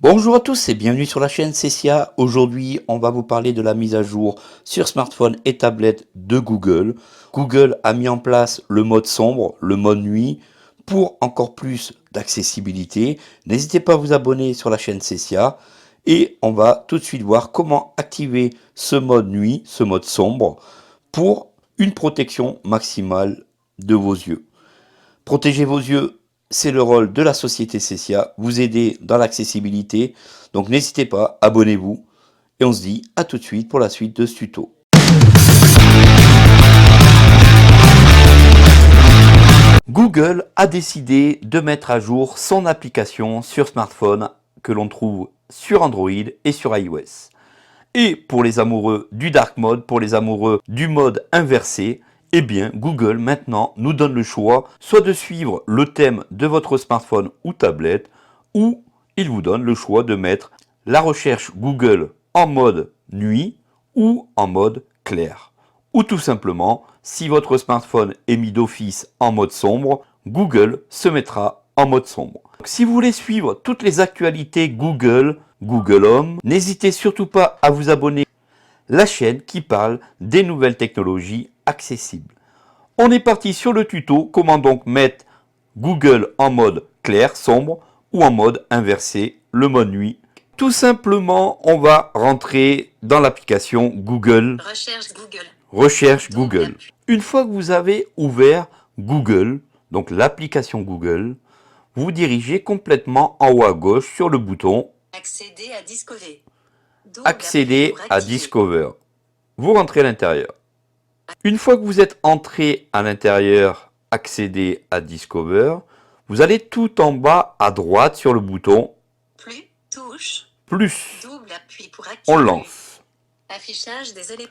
Bonjour à tous et bienvenue sur la chaîne Cecia. Aujourd'hui, on va vous parler de la mise à jour sur smartphone et tablette de Google. Google a mis en place le mode sombre, le mode nuit, pour encore plus d'accessibilité. N'hésitez pas à vous abonner sur la chaîne Cecia et on va tout de suite voir comment activer ce mode nuit, ce mode sombre, pour une protection maximale de vos yeux. Protéger vos yeux, c'est le rôle de la société Cecia, vous aider dans l'accessibilité. Donc n'hésitez pas, abonnez-vous. Et on se dit à tout de suite pour la suite de ce tuto. Google a décidé de mettre à jour son application sur smartphone que l'on trouve sur Android et sur iOS. Et pour les amoureux du dark mode, pour les amoureux du mode inversé, eh bien Google maintenant nous donne le choix soit de suivre le thème de votre smartphone ou tablette, ou il vous donne le choix de mettre la recherche Google en mode nuit ou en mode clair. Ou tout simplement, si votre smartphone est mis d'office en mode sombre, Google se mettra en mode sombre. Si vous voulez suivre toutes les actualités Google Home, n'hésitez surtout pas à vous abonner à la chaîne qui parle des nouvelles technologies accessibles. On est parti sur le tuto, comment donc mettre Google en mode clair, sombre, ou en mode inversé, le mode nuit. Tout simplement, on va rentrer dans l'application Google. Recherche Google. Une fois que vous avez ouvert Google, donc l'application Google, vous dirigez complètement en haut à gauche sur le bouton Accéder à Discover. Accéder à Discover. Vous rentrez à l'intérieur. Une fois que vous êtes entré à l'intérieur, accéder à Discover, vous allez tout en bas à droite sur le bouton plus. Double appui pour activer. On lance. Affichage des éléments.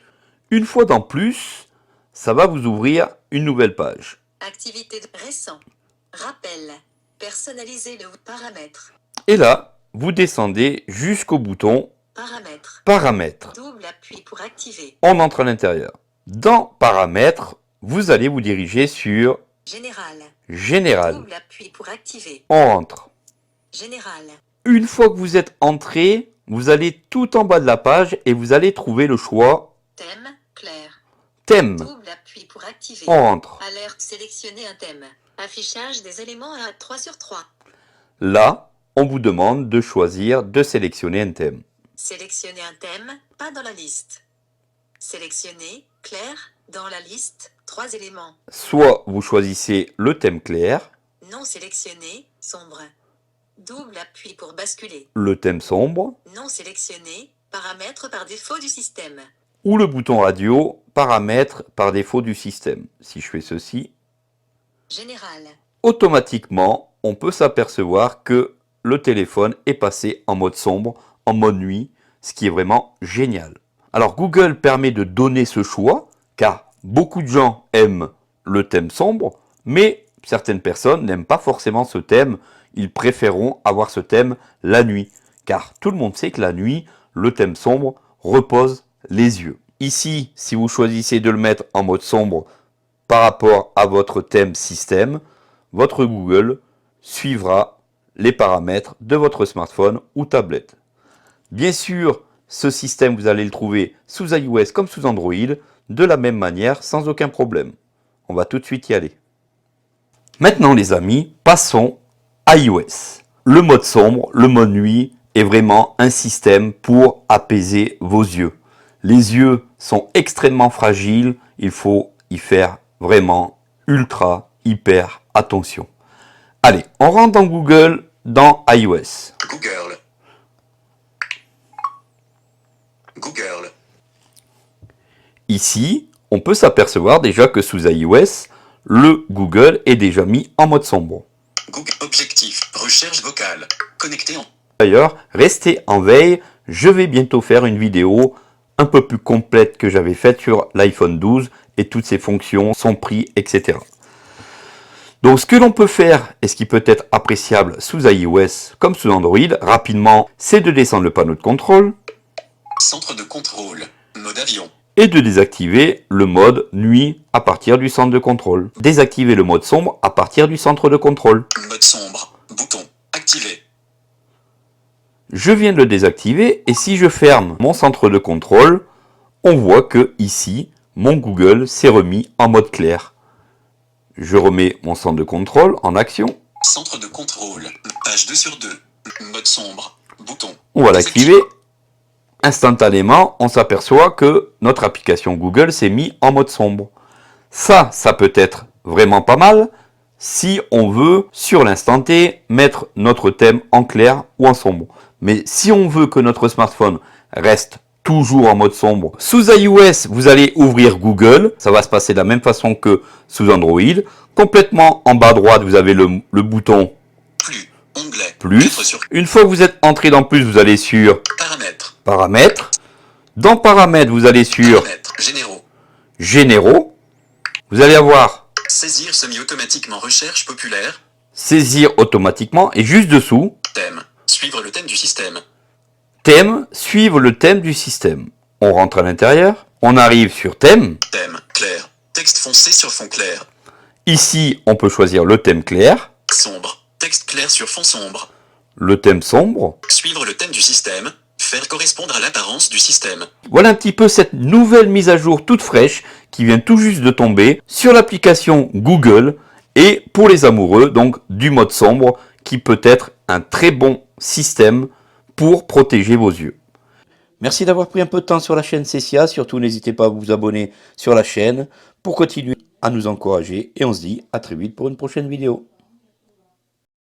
Une fois dans plus, ça va vous ouvrir une nouvelle page. Activité récent. Rappel. Personnaliser le paramètre. Et là, vous descendez jusqu'au bouton Paramètres. Double appui pour activer. On entre à l'intérieur. Dans Paramètres, vous allez vous diriger sur Général. Double appui pour activer. On rentre. Général. Une fois que vous êtes entré, vous allez tout en bas de la page et vous allez trouver le choix Thème clair. Thème. Double appui pour activer. On rentre. Alerte, sélectionner un thème. Affichage des éléments à 3 sur 3. Là, on vous demande de choisir, de sélectionner un thème. Sélectionner un thème, pas dans la liste. Sélectionner, clair, dans la liste, 3 éléments. Soit vous choisissez le thème clair, Non sélectionné, sombre. Double appui pour basculer. le thème sombre, Non sélectionné, paramètres par défaut du système. ou le bouton radio, paramètres par défaut du système. Si je fais ceci, Général. automatiquement, on peut s'apercevoir que le téléphone est passé en mode sombre, en mode nuit, ce qui est vraiment génial. Alors Google permet de donner ce choix, car beaucoup de gens aiment le thème sombre, mais certaines personnes n'aiment pas forcément ce thème, ils préféreront avoir ce thème la nuit, car tout le monde sait que la nuit, le thème sombre repose les yeux. Ici, si vous choisissez de le mettre en mode sombre par rapport à votre thème système, votre Google suivra les paramètres de votre smartphone ou tablette. Bien sûr, ce système, vous allez le trouver sous iOS comme sous Android, de la même manière, sans aucun problème. On va tout de suite y aller. Maintenant les amis, passons à iOS. Le mode sombre, le mode nuit, est vraiment un système pour apaiser vos yeux. Les yeux sont extrêmement fragiles, il faut y faire vraiment ultra, hyper attention. Allez, on rentre dans Google, dans iOS. Google. Ici, on peut s'apercevoir déjà que sous iOS, le Google est déjà mis en mode sombre. Google objectif, recherche vocale, connecté en... D'ailleurs, restez en veille, je vais bientôt faire une vidéo un peu plus complète que j'avais faite sur l'iPhone 12 et toutes ses fonctions, son prix, etc. Donc ce que l'on peut faire, et ce qui peut être appréciable sous iOS comme sous Android, rapidement, c'est de descendre le panneau de contrôle. Centre de contrôle, mode avion. Et de désactiver le mode nuit à partir du centre de contrôle. Désactiver le mode sombre à partir du centre de contrôle. Mode sombre, bouton, activé. Je viens de le désactiver et si je ferme mon centre de contrôle, on voit que ici, mon Google s'est remis en mode clair. Je remets mon centre de contrôle en action. Centre de contrôle, page 2 sur 2, mode sombre, bouton. On va l'activer. Instantanément, on s'aperçoit que notre application Google s'est mise en mode sombre. Ça peut être vraiment pas mal si on veut, sur l'instant T, mettre notre thème en clair ou en sombre. Mais si on veut que notre smartphone reste toujours en mode sombre, sous iOS, vous allez ouvrir Google. Ça va se passer de la même façon que sous Android. Complètement en bas à droite, vous avez le bouton Plus, onglet, plus. Une fois que vous êtes entré dans plus, vous allez sur Paramètres. Dans Paramètres, vous allez sur Généraux. Vous allez avoir Saisir semi-automatiquement recherche populaire. Saisir automatiquement. Et juste dessous, Thème. Suivre le thème du système. Thème. Suivre le thème du système. On rentre à l'intérieur. On arrive sur Thème. Thème. Clair. Texte foncé sur fond clair. Ici, on peut choisir le thème clair. Sombre. Texte clair sur fond sombre. Le thème sombre. Suivre le thème du système. Faire correspondre à l'apparence du système. Voilà un petit peu cette nouvelle mise à jour toute fraîche qui vient tout juste de tomber sur l'application Google et pour les amoureux donc du mode sombre qui peut être un très bon système pour protéger vos yeux. Merci d'avoir pris un peu de temps sur la chaîne Cessia. Surtout n'hésitez pas à vous abonner sur la chaîne pour continuer à nous encourager et on se dit à très vite pour une prochaine vidéo.